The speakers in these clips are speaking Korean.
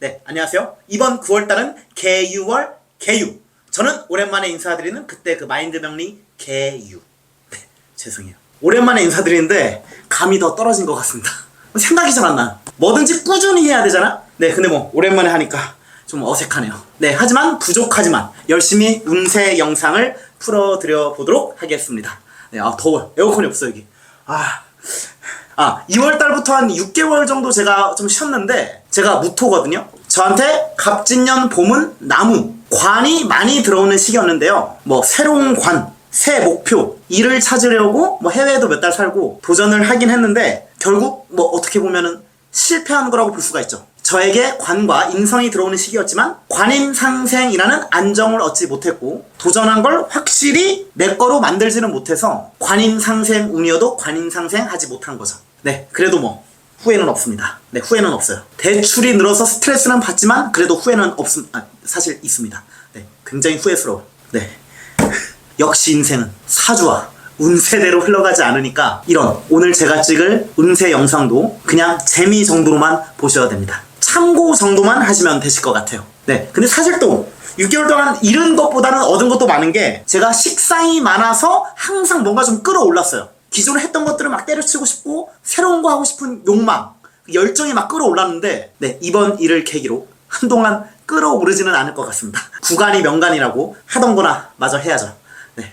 네, 안녕하세요. 이번 9월달은 개유월 개유. 저는 오랜만에 인사드리는 그때 그 마인드 명리 개유. 네, 죄송해요. 오랜만에 인사드리는데 감이 더 떨어진 것 같습니다. 생각이 잘 안 나요. 뭐든지 꾸준히 해야 되잖아? 네, 근데 뭐 오랜만에 하니까 좀 어색하네요. 네, 하지만 부족하지만 열심히 운세 영상을 풀어드려 보도록 하겠습니다. 네, 더워요. 에어컨이 없어요, 여기. 2월달부터 한 6개월 정도 제가 좀 쉬었는데, 제가 무토거든요. 저한테 갑진년 봄은 나무, 관이 많이 들어오는 시기였는데요. 뭐 새로운 관, 새 목표, 일을 찾으려고 뭐 해외에도 몇 달 살고 도전을 하긴 했는데, 결국 뭐 어떻게 보면은 실패한 거라고 볼 수가 있죠. 저에게 관과 인성이 들어오는 시기였지만 관인상생이라는 안정을 얻지 못했고, 도전한 걸 확실히 내 거로 만들지는 못해서 관인상생 운이어도 관인상생 하지 못한 거죠. 네, 그래도 뭐 후회는 없습니다. 네, 후회는 없어요. 대출이 늘어서 스트레스는 받지만 그래도 후회는 사실 있습니다. 네, 굉장히 후회스러워요. 네, 역시 인생은 사주와 운세대로 흘러가지 않으니까 이런 오늘 제가 찍을 운세 영상도 그냥 재미 정도로만 보셔야 됩니다. 참고 정도만 하시면 되실 것 같아요. 네, 근데 사실 또 6개월 동안 잃은 것보다는 얻은 것도 많은 게, 제가 식상이 많아서 항상 뭔가 좀 끌어올랐어요. 기존에 했던 것들을 막 때려치고 싶고 새로운 거 하고 싶은 욕망, 열정이 막 끌어올랐는데, 네, 이번 일을 계기로 한동안 끌어오르지는 않을 것 같습니다. 구간이 명간이라고 하던 거나 마저 해야죠. 네.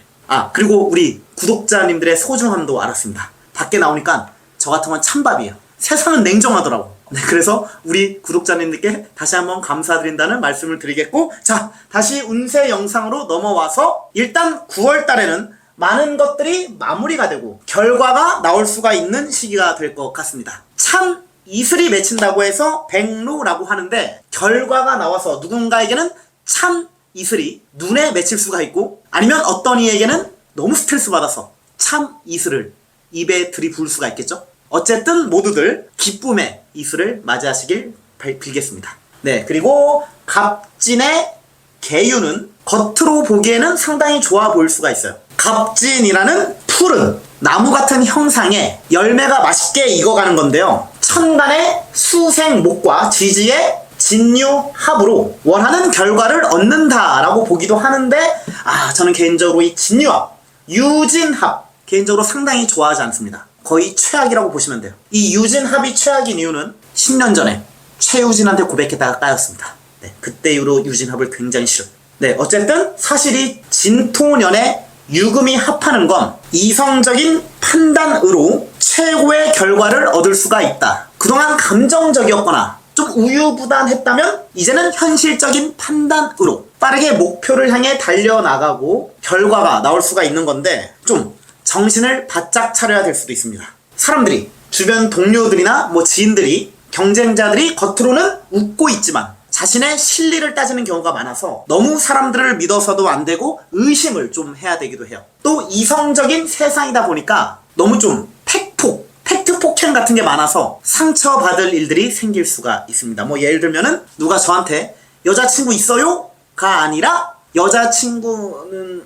그리고 우리 구독자님들의 소중함도 알았습니다. 밖에 나오니까 저 같은 건 찬밥이에요. 세상은 냉정하더라고. 네, 그래서 우리 구독자님들께 다시 한번 감사드린다는 말씀을 드리겠고, 자, 다시 운세 영상으로 넘어와서, 일단 9월 달에는 많은 것들이 마무리가 되고 결과가 나올 수가 있는 시기가 될 것 같습니다. 참 이슬이 맺힌다고 해서 백로라고 하는데, 결과가 나와서 누군가에게는 참 이슬이 눈에 맺힐 수가 있고, 아니면 어떤 이에게는 너무 스트레스 받아서 참 이슬을 입에 들이부을 수가 있겠죠. 어쨌든 모두들 기쁨의 이슬을 맞이하시길 빌겠습니다. 네, 그리고 갑진의 개유는 겉으로 보기에는 상당히 좋아 보일 수가 있어요. 갑진이라는 푸른 나무 같은 형상에 열매가 맛있게 익어가는 건데요. 천간의 수생목과 지지의 진유합으로 원하는 결과를 얻는다라고 보기도 하는데, 저는 개인적으로 이 진유합, 유진합 개인적으로 상당히 좋아하지 않습니다. 거의 최악이라고 보시면 돼요. 이 유진합이 최악인 이유는 10년 전에 최유진한테 고백했다가 까였습니다. 네, 그때 이후로 유진합을 굉장히 싫어요. 네, 어쨌든 사실이 진토년에 유금이 합하는 건 이성적인 판단으로 최고의 결과를 얻을 수가 있다. 그동안 감정적이었거나 좀 우유부단했다면 이제는 현실적인 판단으로 빠르게 목표를 향해 달려나가고 결과가 나올 수가 있는 건데, 좀 정신을 바짝 차려야 될 수도 있습니다. 사람들이, 주변 동료들이나 뭐 지인들이, 경쟁자들이 겉으로는 웃고 있지만 자신의 실리를 따지는 경우가 많아서 너무 사람들을 믿어서도 안 되고 의심을 좀 해야 되기도 해요. 또 이성적인 세상이다 보니까 너무 좀 팩트 폭행 같은 게 많아서 상처받을 일들이 생길 수가 있습니다. 뭐 예를 들면은 누가 저한테 여자친구 있어요? 가 아니라 여자친구는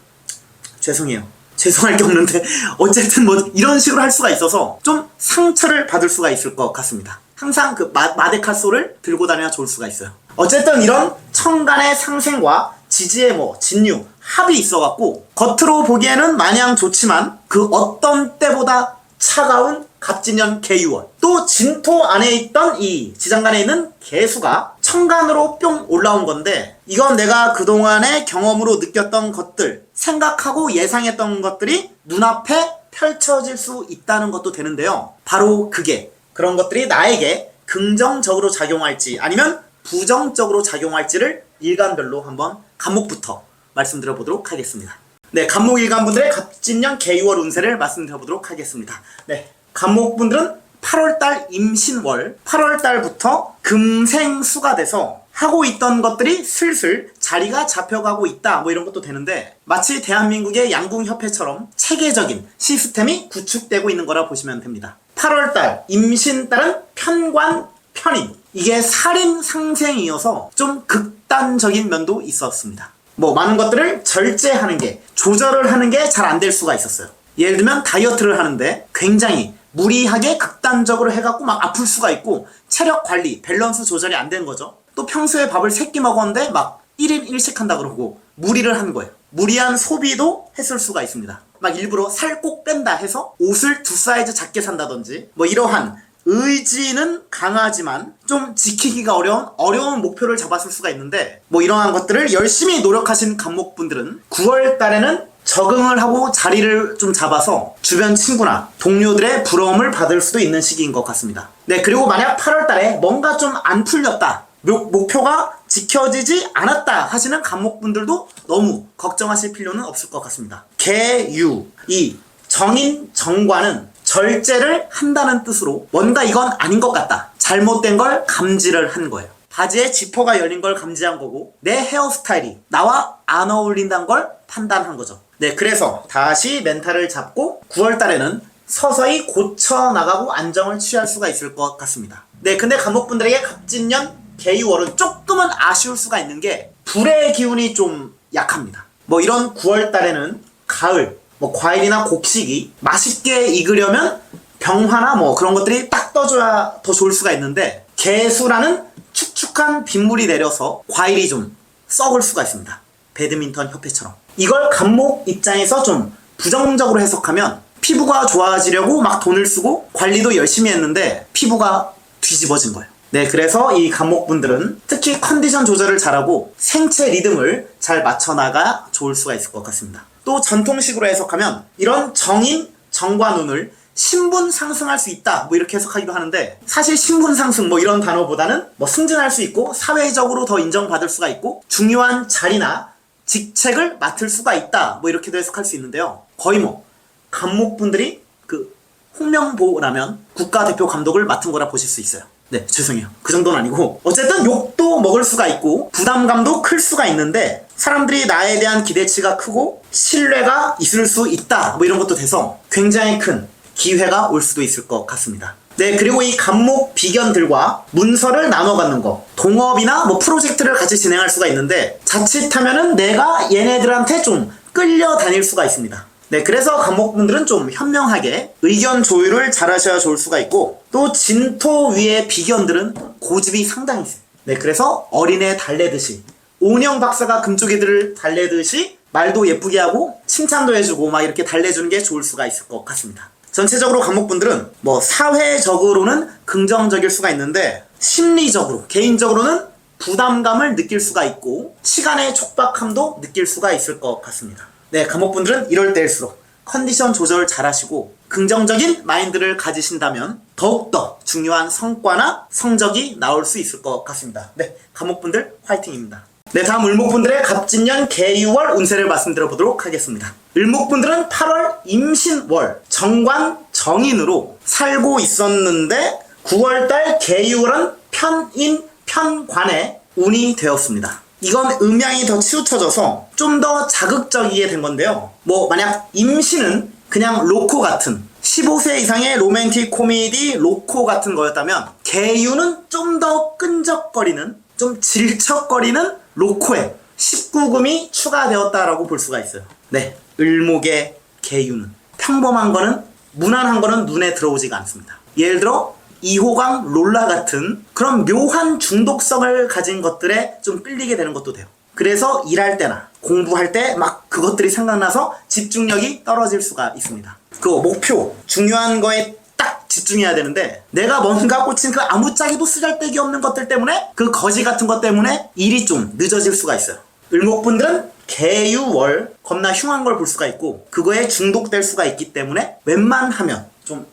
죄송해요. 죄송할 게 없는데 어쨌든 뭐 이런 식으로 할 수가 있어서 좀 상처를 받을 수가 있을 것 같습니다. 항상 그 마데카소를 들고 다녀야 좋을 수가 있어요. 어쨌든 이런 천간의 상생과 지지의 뭐 진유 합이 있어갖고 겉으로 보기에는 마냥 좋지만 그 어떤 때보다 차가운 갑진년 개유월, 또 진토 안에 있던 이 지장간에 있는 개수가 천간으로 뿅 올라온 건데, 이건 내가 그동안의 경험으로 느꼈던 것들, 생각하고 예상했던 것들이 눈앞에 펼쳐질 수 있다는 것도 되는데요. 바로 그게, 그런 것들이 나에게 긍정적으로 작용할지 아니면 부정적으로 작용할지를 일간별로 한번 간목부터 말씀드려보도록 하겠습니다. 네, 간목 일간분들의 갑진년 개유월 운세를 말씀드려보도록 하겠습니다. 네, 간목분들은 8월달 임신월, 8월달부터 금생수가 돼서 하고 있던 것들이 슬슬 자리가 잡혀가고 있다, 뭐 이런 것도 되는데, 마치 대한민국의 양궁협회처럼 체계적인 시스템이 구축되고 있는 거라 보시면 됩니다. 8월달 임신달은 편관 편인, 이게 살인 상생이어서 좀 극단적인 면도 있었습니다. 뭐 많은 것들을 절제하는 게, 조절을 하는 게 잘 안 될 수가 있었어요. 예를 들면 다이어트를 하는데 굉장히 무리하게 극단적으로 해갖고 막 아플 수가 있고, 체력 관리, 밸런스 조절이 안 되는 거죠. 또 평소에 밥을 3끼 먹었는데 막 1인 1식 한다 그러고 무리를 하는 거예요. 무리한 소비도 했을 수가 있습니다. 막 일부러 살 꼭 뺀다 해서 옷을 2사이즈 작게 산다든지 뭐 이러한 의지는 강하지만 좀 지키기가 어려운 목표를 잡았을 수가 있는데 뭐 이러한 것들을 열심히 노력하신 간목분들은 9월 달에는 적응을 하고 자리를 좀 잡아서 주변 친구나 동료들의 부러움을 받을 수도 있는 시기인 것 같습니다. 네, 그리고 만약 8월 달에 뭔가 좀 안 풀렸다, 목표가 지켜지지 않았다 하시는 간목분들도 너무 걱정하실 필요는 없을 것 같습니다. 개유, 이 정인, 정관은 절제를 한다는 뜻으로 뭔가 이건 아닌 것 같다, 잘못된 걸 감지를 한 거예요. 바지에 지퍼가 열린 걸 감지한 거고 내 헤어스타일이 나와 안 어울린다는 걸 판단한 거죠. 네, 그래서 다시 멘탈을 잡고 9월 달에는 서서히 고쳐나가고 안정을 취할 수가 있을 것 같습니다. 네, 근데 간목분들에게 갑진년 개유월은 조금은 아쉬울 수가 있는 게 불의 기운이 좀 약합니다. 뭐 이런 9월 달에는 가을, 뭐 과일이나 곡식이 맛있게 익으려면 병화나 뭐 그런 것들이 딱 떠줘야 더 좋을 수가 있는데 개수라는 축축한 빗물이 내려서 과일이 좀 썩을 수가 있습니다. 배드민턴 협회처럼. 이걸 간목 입장에서 좀 부정적으로 해석하면 피부가 좋아지려고 막 돈을 쓰고 관리도 열심히 했는데 피부가 뒤집어진 거예요. 네, 그래서 이 간목분들은 특히 컨디션 조절을 잘하고 생체 리듬을 잘 맞춰나가 좋을 수가 있을 것 같습니다. 또 전통식으로 해석하면 이런 정인, 정관운을 신분 상승할 수 있다 뭐 이렇게 해석하기도 하는데 사실 신분 상승 뭐 이런 단어보다는 뭐 승진할 수 있고 사회적으로 더 인정받을 수가 있고 중요한 자리나 직책을 맡을 수가 있다 뭐 이렇게도 해석할 수 있는데요. 거의 뭐 간목분들이 그 홍명보라면 국가대표 감독을 맡은 거라 보실 수 있어요. 네, 죄송해요. 그 정도는 아니고 어쨌든 욕도 먹을 수가 있고 부담감도 클 수가 있는데 사람들이 나에 대한 기대치가 크고 신뢰가 있을 수 있다 뭐 이런 것도 돼서 굉장히 큰 기회가 올 수도 있을 것 같습니다. 네, 그리고 이 간목 비견들과 문서를 나눠 갖는 거, 동업이나 뭐 프로젝트를 같이 진행할 수가 있는데 자칫하면은 내가 얘네들한테 좀 끌려다닐 수가 있습니다. 네, 그래서 간목분들은 좀 현명하게 의견 조율을 잘 하셔야 좋을 수가 있고 또 진토 위의 비견들은 고집이 상당히 세요. 네, 그래서 어린애 달래듯이 오은영 박사가 금쪽이들을 달래듯이 말도 예쁘게 하고 칭찬도 해주고 막 이렇게 달래주는 게 좋을 수가 있을 것 같습니다. 전체적으로 간목분들은 뭐 사회적으로는 긍정적일 수가 있는데 심리적으로, 개인적으로는 부담감을 느낄 수가 있고 시간의 촉박함도 느낄 수가 있을 것 같습니다. 네, 간목분들은 이럴 때일수록 컨디션 조절 잘 하시고 긍정적인 마인드를 가지신다면 더욱더 중요한 성과나 성적이 나올 수 있을 것 같습니다. 네, 간목분들 화이팅입니다. 네, 다음 을목분들의 갑진년 개유월 운세를 말씀드려 보도록 하겠습니다. 을목분들은 8월 임신월 정관 정인으로 살고 있었는데 9월달 개유월은 편인 편관의 운이 되었습니다. 이건 음양이 더 치우쳐져서 좀 더 자극적이게 된 건데요. 뭐 만약 임신은 그냥 로코 같은 15세 이상의 로맨틱 코미디 로코 같은 거였다면 개유는 좀 더 끈적거리는 좀 질척거리는 로코에 19금이 추가되었다라고 볼 수가 있어요. 네, 을목의 개유는 평범한 거는 무난한 거는 눈에 들어오지가 않습니다. 예를 들어 2호강 롤라 같은 그런 묘한 중독성을 가진 것들에 좀 끌리게 되는 것도 돼요. 그래서 일할 때나 공부할 때 막 그것들이 생각나서 집중력이 떨어질 수가 있습니다. 그 목표, 중요한 거에 딱 집중해야 되는데 내가 뭔가 꽂힌 그 아무짝에도 쓰잘데기 없는 것들 때문에 그 거지 같은 것 때문에 일이 좀 늦어질 수가 있어요. 을목분들은 개유월 겁나 흉한 걸 볼 수가 있고 그거에 중독될 수가 있기 때문에 웬만하면 좀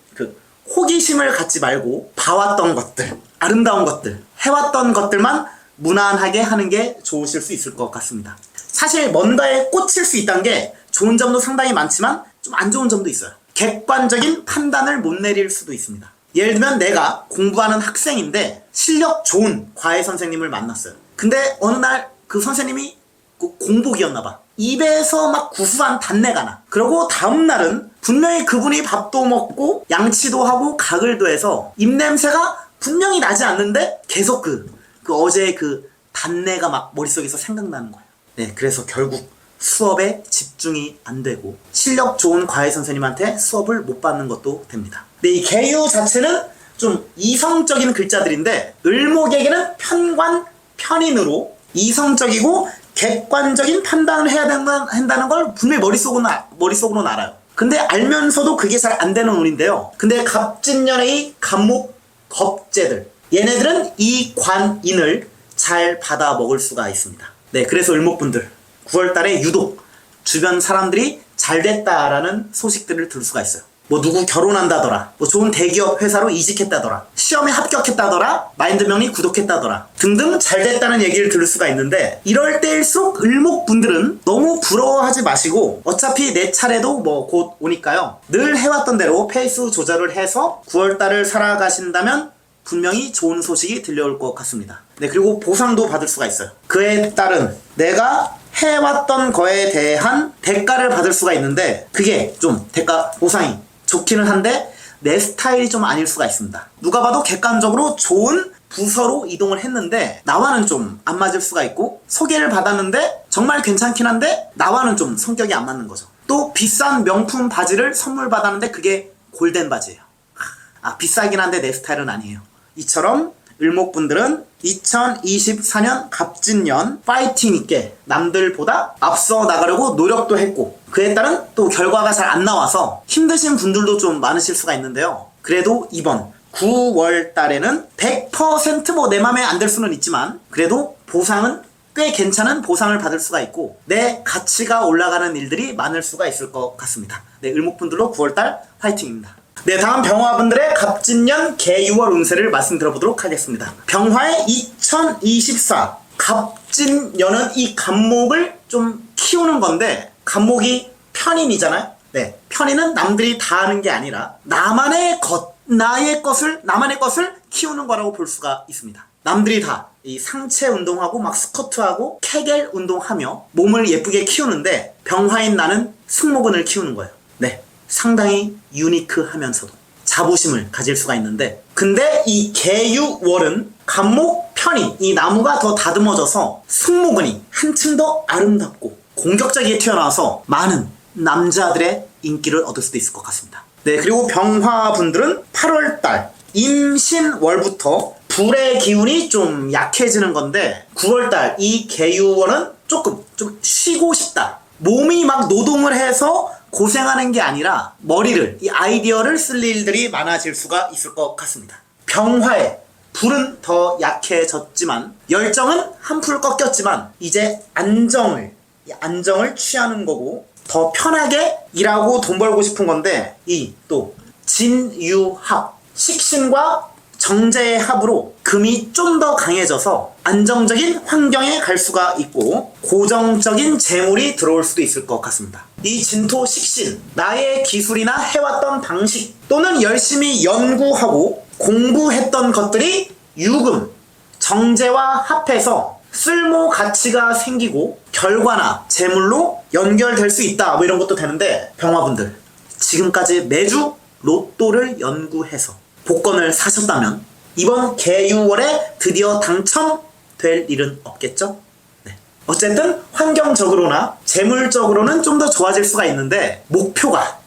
호기심을 갖지 말고 봐왔던 것들, 아름다운 것들, 해왔던 것들만 무난하게 하는 게 좋으실 수 있을 것 같습니다. 사실 뭔가에 꽂힐 수 있다는 게 좋은 점도 상당히 많지만 좀 안 좋은 점도 있어요. 객관적인 판단을 못 내릴 수도 있습니다. 예를 들면 내가 공부하는 학생인데 실력 좋은 과외 선생님을 만났어요. 근데 어느 날 그 선생님이 공복이었나 봐. 입에서 막 구수한 단내가 나. 그리고 다음날은 분명히 그분이 밥도 먹고 양치도 하고 가글도 해서 입냄새가 분명히 나지 않는데 계속 그 어제의 그 단내가 막 머릿속에서 생각나는 거예요. 네, 그래서 결국 수업에 집중이 안 되고 실력 좋은 과외 선생님한테 수업을 못 받는 것도 됩니다. 네, 이 개유 자체는 좀 이성적인 글자들인데 을목에게는 편관 편인으로 이성적이고 객관적인 판단을 해야 한다는 걸 분명히 머릿속으로는 알아요. 근데 알면서도 그게 잘 안 되는 운인데요. 근데 갑진년의 갑목 겁재들, 얘네들은 이 관인을 잘 받아 먹을 수가 있습니다. 네, 그래서 을목분들 9월달에 유독 주변 사람들이 잘 됐다라는 소식들을 들을 수가 있어요. 뭐 누구 결혼한다더라, 뭐 좋은 대기업 회사로 이직했다더라, 시험에 합격했다더라, 마인드명리 구독했다더라 등등 잘 됐다는 얘기를 들을 수가 있는데, 이럴 때일수록 을목분들은 너무 부러워하지 마시고 어차피 내 차례도 뭐 곧 오니까요, 늘 해왔던 대로 페이스 조절을 해서 9월달을 살아가신다면 분명히 좋은 소식이 들려올 것 같습니다. 네, 그리고 보상도 받을 수가 있어요. 그에 따른 내가 해왔던 거에 대한 대가를 받을 수가 있는데, 그게 좀 대가 보상이 좋기는 한데 내 스타일이 좀 아닐 수가 있습니다. 누가 봐도 객관적으로 좋은 부서로 이동을 했는데 나와는 좀 안 맞을 수가 있고, 소개를 받았는데 정말 괜찮긴 한데 나와는 좀 성격이 안 맞는 거죠. 또 비싼 명품 바지를 선물 받았는데 그게 골덴 바지예요. 비싸긴 한데 내 스타일은 아니에요. 이처럼 을목분들은 2024년 갑진년 파이팅 있게 남들보다 앞서 나가려고 노력도 했고, 그에 따른 또 결과가 잘 안 나와서 힘드신 분들도 좀 많으실 수가 있는데요. 그래도 이번 9월 달에는 100% 뭐 내 맘에 안 들 수는 있지만 그래도 보상은 꽤 괜찮은 보상을 받을 수가 있고 내 가치가 올라가는 일들이 많을 수가 있을 것 같습니다. 네, 을목분들로 9월달 파이팅입니다. 네, 다음 병화분들의 갑진년 개유월 운세를 말씀드려보도록 하겠습니다. 병화의 2024 갑진년은 이 갑목을 좀 키우는 건데, 갑목이 편인이잖아요. 네, 편인은 남들이 다 하는 게 아니라 나만의 것을 키우는 거라고 볼 수가 있습니다. 남들이 다 이 상체 운동하고 막 스쿼트하고 케겔 운동하며 몸을 예쁘게 키우는데, 병화인 나는 승모근을 키우는 거예요. 네, 상당히 유니크하면서도 자부심을 가질 수가 있는데, 근데 이 개유월은 갑목 편인, 이 나무가 더 다듬어져서 승모근이 한층 더 아름답고 공격적이게 튀어나와서 많은 남자들의 인기를 얻을 수도 있을 것 같습니다. 네, 그리고 병화분들은 8월달 임신월부터 불의 기운이 좀 약해지는 건데, 9월달 이 개유월은 조금 좀 쉬고 싶다, 몸이 막 노동을 해서 고생하는 게 아니라 머리를, 이 아이디어를 쓸 일들이 많아질 수가 있을 것 같습니다. 병화의 불은 더 약해졌지만 열정은 한풀 꺾였지만 이제 안정을 취하는 거고 더 편하게 일하고 돈 벌고 싶은 건데, 이 또 진유합, 식신과 정제의 합으로 금이 좀 더 강해져서 안정적인 환경에 갈 수가 있고 고정적인 재물이 들어올 수도 있을 것 같습니다. 이 진토 식신, 나의 기술이나 해왔던 방식 또는 열심히 연구하고 공부했던 것들이 유금, 정제와 합해서 쓸모 가치가 생기고 결과나 재물로 연결될 수 있다, 뭐 이런 것도 되는데, 병화분들 지금까지 매주 로또를 연구해서 복권을 사셨다면 이번 개유월에 드디어 당첨될 일은 없겠죠? 네. 어쨌든 환경적으로나 재물적으로는 좀 더 좋아질 수가 있는데, 목표가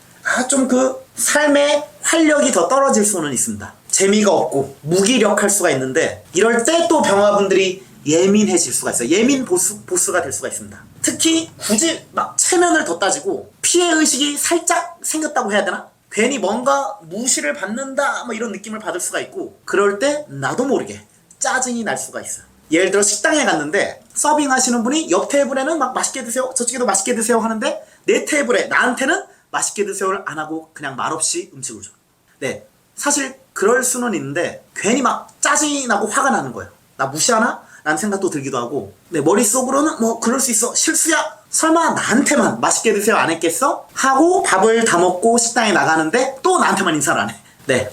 좀 그 삶의 활력이 더 떨어질 수는 있습니다. 재미가 없고 무기력할 수가 있는데, 이럴 때 또 병화분들이 예민해질 수가 있어요. 예민 보스가 될 수가 있습니다. 특히 굳이 막 체면을 더 따지고 피해의식이 살짝 생겼다고 해야 되나? 괜히 뭔가 무시를 받는다 뭐 이런 느낌을 받을 수가 있고, 그럴 때 나도 모르게 짜증이 날 수가 있어요. 예를 들어 식당에 갔는데 서빙 하시는 분이 옆 테이블에는 막 맛있게 드세요, 저쪽에도 맛있게 드세요 하는데 내 테이블에 나한테는 맛있게 드세요를 안 하고 그냥 말없이 음식을 줘요. 네, 사실 그럴 수는 있는데 괜히 막 짜증이 나고 화가 나는 거예요. 나 무시하나? 라는 생각도 들기도 하고, 네, 머릿속으로는 뭐 그럴 수 있어, 실수야, 설마 나한테만 맛있게 드세요 안 했겠어? 하고 밥을 다 먹고 식당에 나가는데 또 나한테만 인사를 안 해. 네,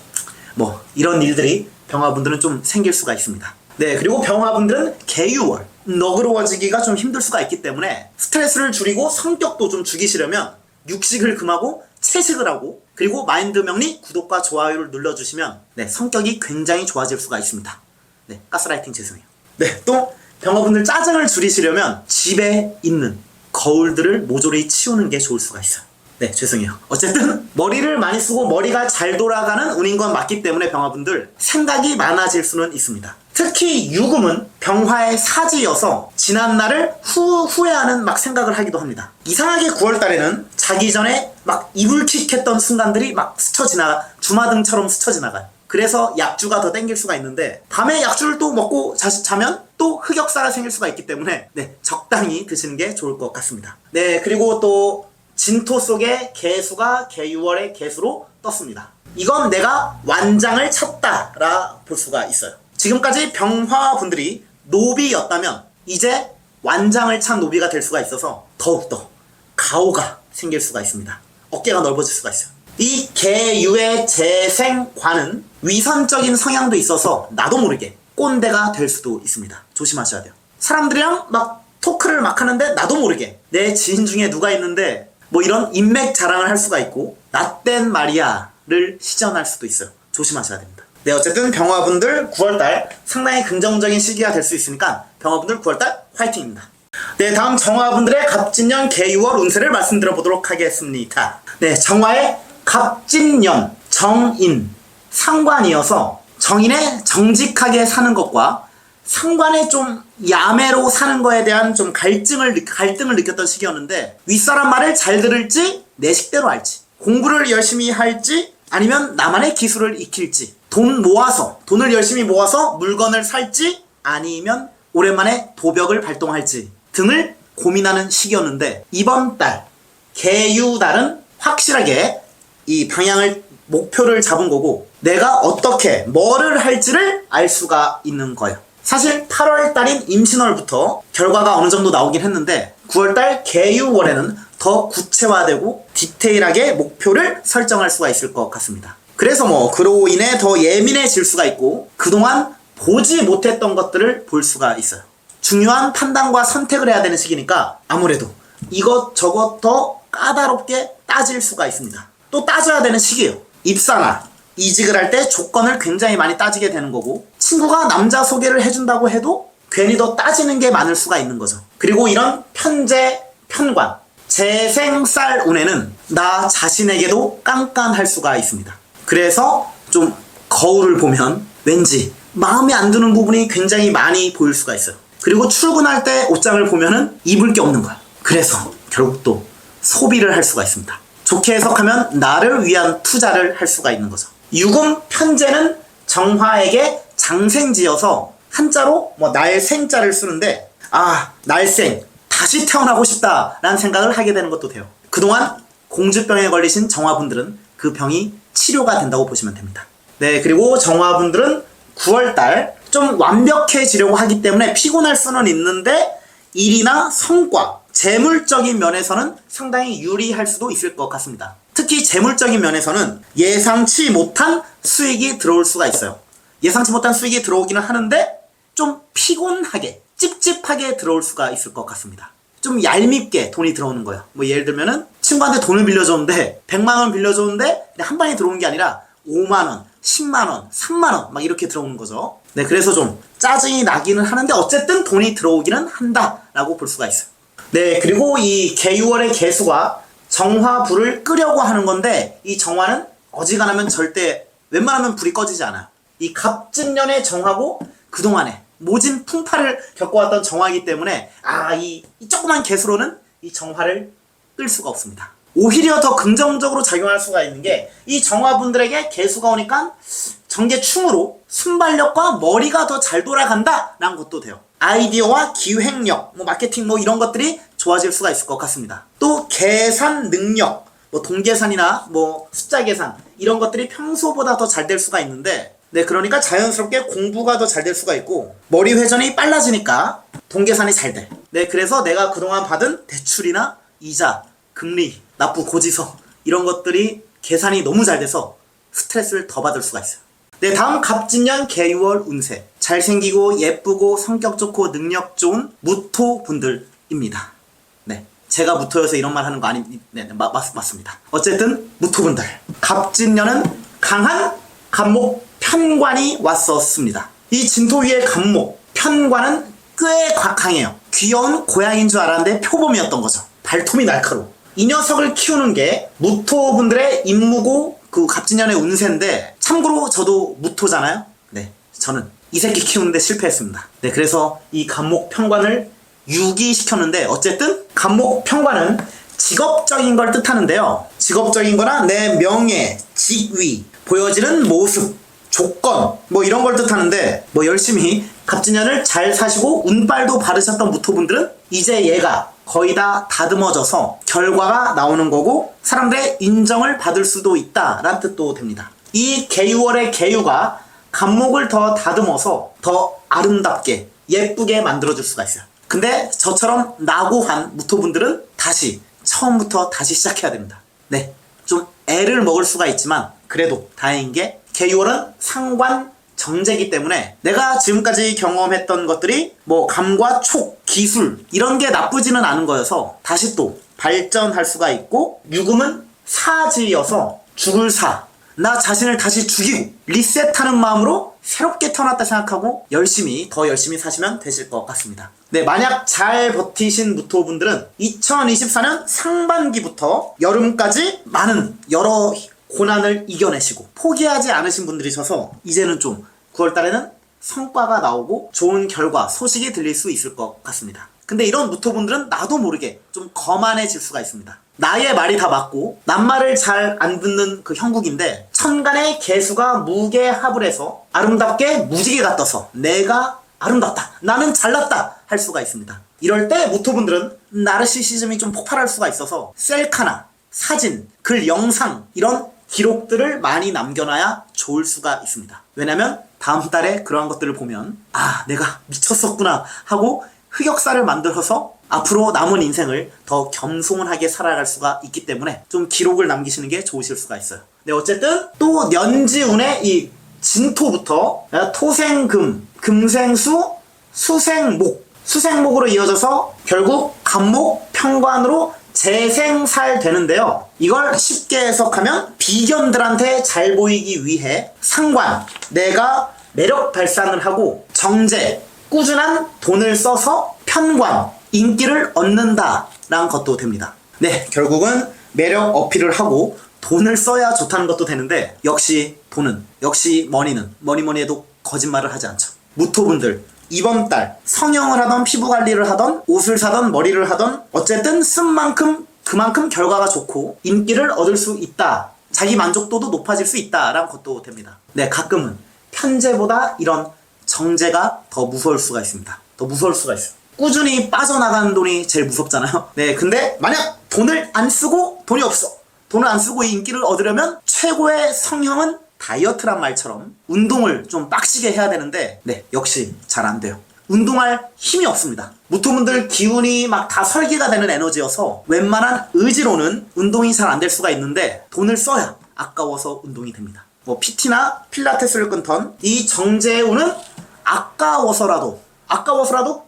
뭐 이런 일들이 병화분들은 좀 생길 수가 있습니다. 네, 그리고 병화분들은 개유월 너그러워지기가 좀 힘들 수가 있기 때문에 스트레스를 줄이고 성격도 좀 죽이시려면 육식을 금하고 채식을 하고, 그리고 마인드명리 구독과 좋아요를 눌러주시면 네, 성격이 굉장히 좋아질 수가 있습니다. 네, 가스라이팅 죄송해요. 네, 또 병화분들 짜증을 줄이시려면 집에 있는 거울들을 모조리 치우는 게 좋을 수가 있어요. 네, 죄송해요. 어쨌든 머리를 많이 쓰고 머리가 잘 돌아가는 운인 건 맞기 때문에 병화분들 생각이 많아질 수는 있습니다. 특히 유금은 병화의 사지여서 지난날을 후회하는 막 생각을 하기도 합니다. 이상하게 9월달에는 자기 전에 막 이불킥했던 순간들이 막 스쳐 지나가, 주마등처럼 스쳐 지나가요. 그래서 약주가 더 땡길 수가 있는데 밤에 약주를 또 먹고 자면 또 흑역사가 생길 수가 있기 때문에 적당히 드시는 게 좋을 것 같습니다. 그리고 또 진토 속에 개수가 개유월의 개수로 떴습니다. 이건 내가 완장을 찾다라 볼 수가 있어요. 지금까지 병화분들이 노비였다면 이제 완장을 찬 노비가 될 수가 있어서 더욱더 가오가 생길 수가 있습니다. 어깨가 넓어질 수가 있어요. 이 개유의 재생관은 위선적인 성향도 있어서 나도 모르게 꼰대가 될 수도 있습니다. 조심하셔야 돼요. 사람들이랑 막 토크를 막 하는데 나도 모르게 내 지인 중에 누가 있는데 뭐 이런 인맥 자랑을 할 수가 있고 나땐 말이야를 시전할 수도 있어요. 조심하셔야 됩니다. 어쨌든 병화분들 9월달 상당히 긍정적인 시기가 될 수 있으니까 병화분들 9월달 화이팅입니다. 다음 정화분들의 갑진년 개유월 운세를 말씀드려보도록 하겠습니다. 정화의 갑진년 정인 상관이어서 정인의 정직하게 사는 것과 상관의 좀 야매로 사는 거에 대한 좀 갈등을 느꼈던 시기였는데 윗사람 말을 잘 들을지 내 식대로 할지 공부를 열심히 할지 아니면 나만의 기술을 익힐지 돈을 열심히 모아서 물건을 살지 아니면 오랜만에 도벽을 발동할지 등을 고민하는 시기였는데 이번 달 개유달은 확실하게 이 방향을 목표를 잡은 거고 내가 어떻게 뭐를 할지를 알 수가 있는 거예요. 사실 8월달인 임신월부터 결과가 어느 정도 나오긴 했는데 9월달 개유월에는 더 구체화되고 디테일하게 목표를 설정할 수가 있을 것 같습니다. 그래서 그로 인해 더 예민해질 수가 있고 그동안 보지 못했던 것들을 볼 수가 있어요. 중요한 판단과 선택을 해야 되는 시기니까 아무래도 이것저것 더 까다롭게 따질 수가 있습니다. 또 따져야 되는 시기예요. 입사나 이직을 할 때 조건을 굉장히 많이 따지게 되는 거고 친구가 남자 소개를 해준다고 해도 괜히 더 따지는 게 많을 수가 있는 거죠. 그리고 이런 편재, 편관, 재생살 운에는 나 자신에게도 깐깐할 수가 있습니다. 그래서 좀 거울을 보면 왠지 마음에 안 드는 부분이 굉장히 많이 보일 수가 있어요. 그리고 출근할 때 옷장을 보면은 입을 게 없는 거야. 그래서 결국 또 소비를 할 수가 있습니다. 좋게 해석하면 나를 위한 투자를 할 수가 있는 거죠. 유금 편재는 정화에게 장생지어서 한자로 날생자를 쓰는데 날생 다시 태어나고 싶다라는 생각을 하게 되는 것도 돼요. 그동안 공주병에 걸리신 정화분들은 그 병이 치료가 된다고 보시면 됩니다. 그리고 정화분들은 9월달 좀 완벽해지려고 하기 때문에 피곤할 수는 있는데 일이나 성과, 재물적인 면에서는 상당히 유리할 수도 있을 것 같습니다. 특히 재물적인 면에서는 예상치 못한 수익이 들어올 수가 있어요. 예상치 못한 수익이 들어오기는 하는데 좀 피곤하게, 찝찝하게 들어올 수가 있을 것 같습니다. 좀 얄밉게 돈이 들어오는 거예요. 예를 들면은 친구한테 돈을 빌려줬는데 100만 원 빌려줬는데 한 방에 들어오는 게 아니라 5만 원, 10만 원, 3만 원 막 이렇게 들어오는 거죠. 그래서 좀 짜증이 나기는 하는데 어쨌든 돈이 들어오기는 한다라고 볼 수가 있어요. 그리고 이 개유월의 개수가 정화불을 끄려고 하는 건데 이 정화는 어지간하면 절대 웬만하면 불이 꺼지지 않아요. 이 갑진년의 정화고 그동안에 모진 풍파를 겪어왔던 정화이기 때문에 이 조그만 개수로는 이 정화를 끌 수가 없습니다. 오히려 더 긍정적으로 작용할 수가 있는 게 이 정화분들에게 개수가 오니까 정계충으로 순발력과 머리가 더 잘 돌아간다 라는 것도 돼요. 아이디어와 기획력, 마케팅 이런 것들이 좋아질 수가 있을 것 같습니다. 또 계산 능력, 동계산이나 숫자 계산 이런 것들이 평소보다 더 잘 될 수가 있는데 그러니까 자연스럽게 공부가 더 잘 될 수가 있고 머리 회전이 빨라지니까 동계산이 잘 돼. 그래서 내가 그동안 받은 대출이나 이자, 금리, 납부, 고지서 이런 것들이 계산이 너무 잘 돼서 스트레스를 더 받을 수가 있어요. 다음 갑진년 개유월 운세. 잘생기고 예쁘고 성격 좋고 능력 좋은 무토분들입니다. 제가 무토여서 이런 말 하는 거 맞습니다. 어쨌든 무토분들. 갑진년은 강한 갑목 편관이 왔었습니다. 이 진토 위의 갑목, 편관은 꽤 강해요. 귀여운 고양이인 줄 알았는데 표범이었던 거죠. 발톱이 날카로워. 이 녀석을 키우는 게 무토분들의 임무고 그 갑진년의 운세인데 참고로 저도 무토잖아요. 저는 이 새끼 키우는데 실패했습니다. 네, 그래서 이 간목평관을 유기시켰는데, 어쨌든 간목평관은 직업적인 걸 뜻하는데요. 직업적인 거나 내 명예, 직위, 보여지는 모습, 조건 뭐 이런 걸 뜻하는데, 뭐 열심히 갑진년을 잘 사시고 운빨도 바르셨던 무토분들은 이제 얘가 거의 다 다듬어져서 결과가 나오는 거고 사람들의 인정을 받을 수도 있다라는 뜻도 됩니다. 이 개유월의 개유가 간목을 더 다듬어서 더 아름답게 예쁘게 만들어줄 수가 있어요. 근데 저처럼 나고한 무토분들은 다시 처음부터 다시 시작해야 됩니다. 네, 좀 애를 먹을 수가 있지만 그래도 다행인 게 개유월은 상관 정제이기 때문에 내가 지금까지 경험했던 것들이 뭐 감과 촉, 기술 이런 게 나쁘지는 않은 거여서 다시 또 발전할 수가 있고, 유금은 사지여서 죽을 사, 나 자신을 다시 죽이고 리셋하는 마음으로 새롭게 태어났다 생각하고 더 열심히 사시면 되실 것 같습니다. 네, 만약 잘 버티신 무토분들은 2024년 상반기부터 여름까지 많은 여러 고난을 이겨내시고 포기하지 않으신 분들이셔서 이제는 좀 9월달에는 성과가 나오고 좋은 결과, 소식이 들릴 수 있을 것 같습니다. 근데 이런 무토분들은 나도 모르게 좀 거만해질 수가 있습니다. 나의 말이 다 맞고 남말을 잘 안 듣는 그 형국인데 천간의 개수가 무게합을 해서 아름답게 무지개가 떠서 내가 아름답다, 나는 잘났다 할 수가 있습니다. 이럴 때 무토분들은 나르시시즘이 좀 폭발할 수가 있어서 셀카나 사진, 글, 영상 이런 기록들을 많이 남겨놔야 좋을 수가 있습니다. 왜냐면 다음 달에 그러한 것들을 보면 아, 내가 미쳤었구나 하고 흑역사를 만들어서 앞으로 남은 인생을 더 겸손하게 살아갈 수가 있기 때문에 좀 기록을 남기시는 게 좋으실 수가 있어요. 네, 어쨌든 또 년지운의 이 진토부터 토생금, 금생수, 수생목, 수생목으로 이어져서 결국 간목, 평관으로 재생살 되는데요. 이걸 쉽게 해석하면 비견들한테 잘 보이기 위해 상관, 내가 매력 발산을 하고, 정제, 꾸준한 돈을 써서 편관, 인기를 얻는다 라는 것도 됩니다. 네, 결국은 매력 어필을 하고 돈을 써야 좋다는 것도 되는데, 역시 돈은, 역시 머니는 해도 거짓말을 하지 않죠. 무토분들 이번 달 성형을 하던 피부 관리를 하던 옷을 사던 머리를 하던 어쨌든 쓴 만큼 그만큼 결과가 좋고 인기를 얻을 수 있다, 자기 만족도도 높아질 수 있다 라는 것도 됩니다. 네, 가끔은 편제보다 이런 정제가 더 무서울 수가 있습니다. 더 무서울 수가 있어요. 꾸준히 빠져나가는 돈이 제일 무섭잖아요. 네, 근데 만약 돈을 안 쓰고 돈이 없어, 돈을 안 쓰고 이 인기를 얻으려면 최고의 성형은 다이어트란 말처럼 운동을 좀 빡시게 해야 되는데, 네, 역시 잘 안 돼요. 운동할 힘이 없습니다. 무토분들 기운이 막 다 설계가 되는 에너지여서 웬만한 의지로는 운동이 잘 안 될 수가 있는데 돈을 써야 아까워서 운동이 됩니다. 뭐 PT나 필라테스를 끊던 이 정제운은 아까워서라도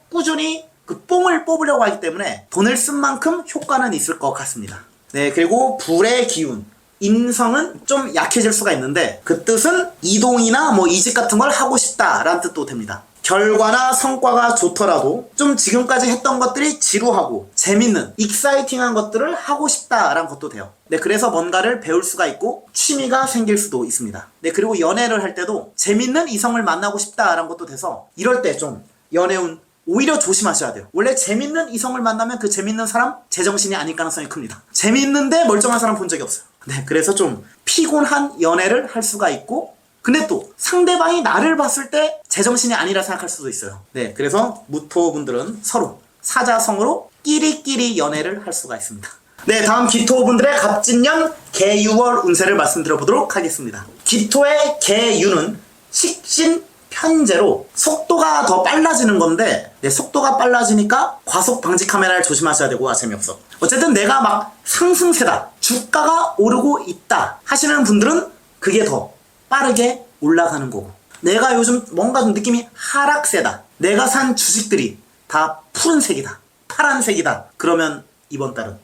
꾸준히 그 뽕을 뽑으려고 하기 때문에 돈을 쓴 만큼 효과는 있을 것 같습니다. 네, 그리고 불의 기운, 임성은 좀 약해질 수가 있는데 그 뜻은 이동이나 뭐 이직 같은 걸 하고 싶다라는 뜻도 됩니다. 결과나 성과가 좋더라도 좀 지금까지 했던 것들이 지루하고 재밌는 익사이팅한 것들을 하고 싶다라는 것도 돼요. 네, 그래서 뭔가를 배울 수가 있고 취미가 생길 수도 있습니다. 네, 그리고 연애를 할 때도 재밌는 이성을 만나고 싶다라는 것도 돼서 이럴 때 좀 연애운 오히려 조심하셔야 돼요. 원래 재밌는 이성을 만나면 그 재밌는 사람 제정신이 아닐 가능성이 큽니다. 재밌는데 멀쩡한 사람 본 적이 없어요. 네, 그래서 좀 피곤한 연애를 할 수가 있고, 근데 또 상대방이 나를 봤을 때 제정신이 아니라 생각할 수도 있어요. 네, 그래서 무토분들은 서로 사자성어로 끼리끼리 연애를 할 수가 있습니다. 네, 다음 기토분들의 갑진년 개유월 운세를 말씀드려보도록 하겠습니다. 기토의 개유는 식신 편제로 속도가 더 빨라지는 건데, 네, 속도가 빨라지니까 과속 방지 카메라를 조심하셔야 되고, 재미없어. 어쨌든 내가 막 상승세다, 주가가 오르고 있다 하시는 분들은 그게 더 빠르게 올라가는 거고, 내가 요즘 뭔가 좀 느낌이 하락세다, 내가 산 주식들이 다 푸른색이다, 파란색이다, 그러면 이번 달은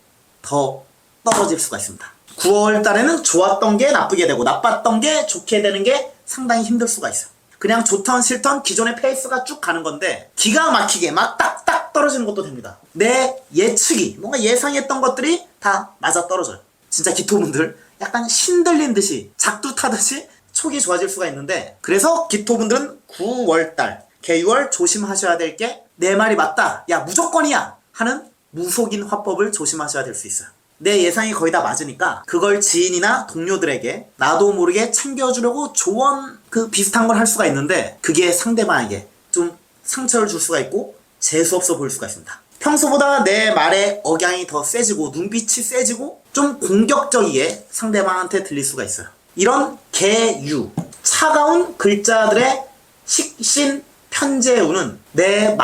더 떨어질 수가 있습니다. 9월 달에는 좋았던 게 나쁘게 되고 나빴던 게 좋게 되는 게 상당히 힘들 수가 있어요. 그냥 좋던 싫던 기존의 페이스가 쭉 가는 건데 기가 막히게 막 딱딱 떨어지는 것도 됩니다. 내 예측이, 뭔가 예상했던 것들이 다 맞아 떨어져요. 진짜 기토분들 약간 신들린 듯이 작두 타듯이 속이 좋아질 수가 있는데, 그래서 기토분들은 9월달 개유월 조심하셔야 될 게 내 말이 맞다, 야 무조건이야 하는 무속인 화법을 조심하셔야 될 수 있어요. 내 예상이 거의 다 맞으니까 그걸 지인이나 동료들에게 나도 모르게 챙겨주려고 조언 비슷한 걸 할 수가 있는데, 그게 상대방에게 좀 상처를 줄 수가 있고 재수없어 보일 수가 있습니다. 평소보다 내 말의 억양이 더 세지고 눈빛이 세지고 좀 공격적이게 상대방한테 들릴 수가 있어요. 이런 개유, 차가운 글자들의 식신 편재우는 내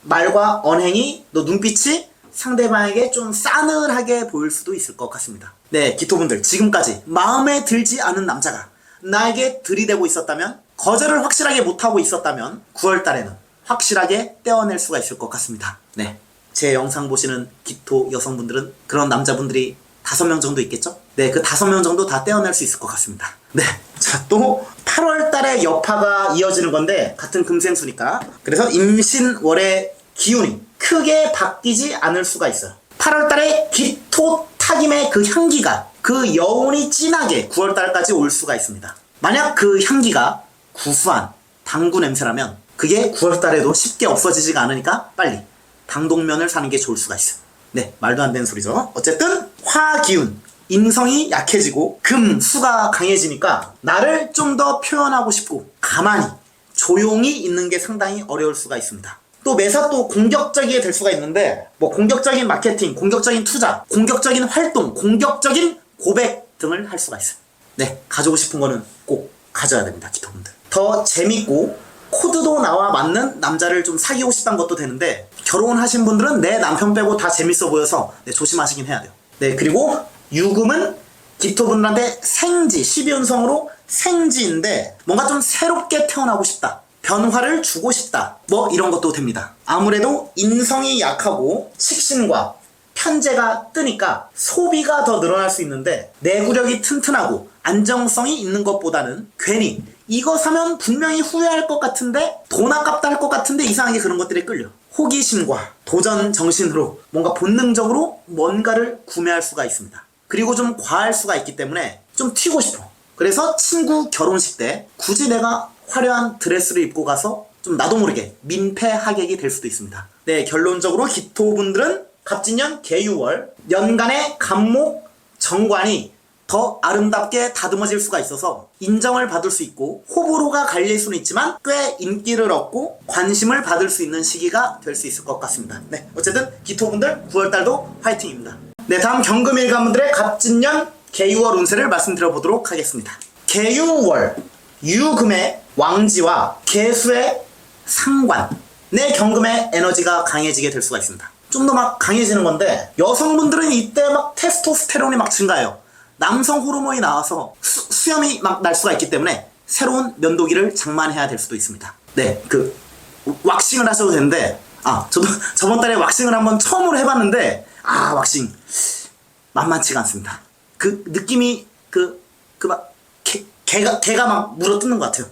말과 언행이, 너 눈빛이 상대방에게 좀 싸늘하게 보일 수도 있을 것 같습니다. 네, 기토분들, 지금까지 마음에 들지 않은 남자가 나에게 들이대고 있었다면, 거절을 확실하게 못하고 있었다면 9월달에는 확실하게 떼어낼 수가 있을 것 같습니다. 네, 제 영상 보시는 기토 여성분들은 그런 남자분들이 5명 정도 있겠죠? 네, 그 5명 정도 다 떼어낼 수 있을 것 같습니다. 네, 자, 또 8월달에 여파가 이어지는 건데, 같은 금생수니까, 그래서 임신월의 기운이 크게 바뀌지 않을 수가 있어요. 8월달에 기토 타김의 그 향기가, 그 여운이 진하게 9월달까지 올 수가 있습니다. 만약 그 향기가 구수한 당구 냄새라면 그게 9월달에도 쉽게 없어지지가 않으니까 빨리 당동면을 사는 게 좋을 수가 있어요. 네, 말도 안 되는 소리죠. 어쨌든 화기운, 인성이 약해지고 금, 수가 강해지니까 나를 좀 더 표현하고 싶고 가만히 조용히 있는 게 상당히 어려울 수가 있습니다. 또 매사 또 공격적이게 될 수가 있는데, 뭐 공격적인 마케팅, 공격적인 투자, 공격적인 활동, 공격적인 고백 등을 할 수가 있어요. 네, 가지고 싶은 거는 꼭 가져야 됩니다, 기토분들. 더 재밌고 코드도 나와 맞는 남자를 좀 사귀고 싶다는 것도 되는데, 결혼하신 분들은 내 남편 빼고 다 재밌어 보여서 네, 조심하시긴 해야 돼요. 네, 그리고 유금은 기토분들한테 생지, 12운성으로 생지인데 뭔가 좀 새롭게 태어나고 싶다, 변화를 주고 싶다, 뭐 이런 것도 됩니다. 아무래도 인성이 약하고 식신과 편재가 뜨니까 소비가 더 늘어날 수 있는데, 내구력이 튼튼하고 안정성이 있는 것보다는 괜히 이거 사면 분명히 후회할 것 같은데, 돈 아깝다 할 것 같은데 이상하게 그런 것들이 끌려 호기심과 도전 정신으로 뭔가 본능적으로 뭔가를 구매할 수가 있습니다. 그리고 좀 과할 수가 있기 때문에 좀 튀고 싶어. 그래서 친구 결혼식 때 굳이 내가 화려한 드레스를 입고 가서 좀 나도 모르게 민폐 하객이 될 수도 있습니다. 네, 결론적으로 기토분들은 갑진년 개유월 연간의 간목 정관이 더 아름답게 다듬어질 수가 있어서 인정을 받을 수 있고 호불호가 갈릴 수는 있지만 꽤 인기를 얻고 관심을 받을 수 있는 시기가 될 수 있을 것 같습니다. 네, 어쨌든 기토분들 9월달도 화이팅입니다. 네, 다음 경금일간분들의 갑진년 개유월 운세를 말씀드려보도록 하겠습니다. 개유월 유금의 왕지와 개수의 상관, 내 경금의 에너지가 강해지게 될 수가 있습니다. 좀 더 막 강해지는 건데, 여성분들은 이때 막 테스토스테론이 막 증가해요. 남성 호르몬이 나와서 수염이 막 날 수가 있기 때문에 새로운 면도기를 장만해야 될 수도 있습니다. 네, 왁싱을 하셔도 되는데, 저도 저번 달에 왁싱을 한번 처음으로 해봤는데, 왁싱 만만치가 않습니다. 그 느낌이 막 개가 막 물어뜯는 것 같아요.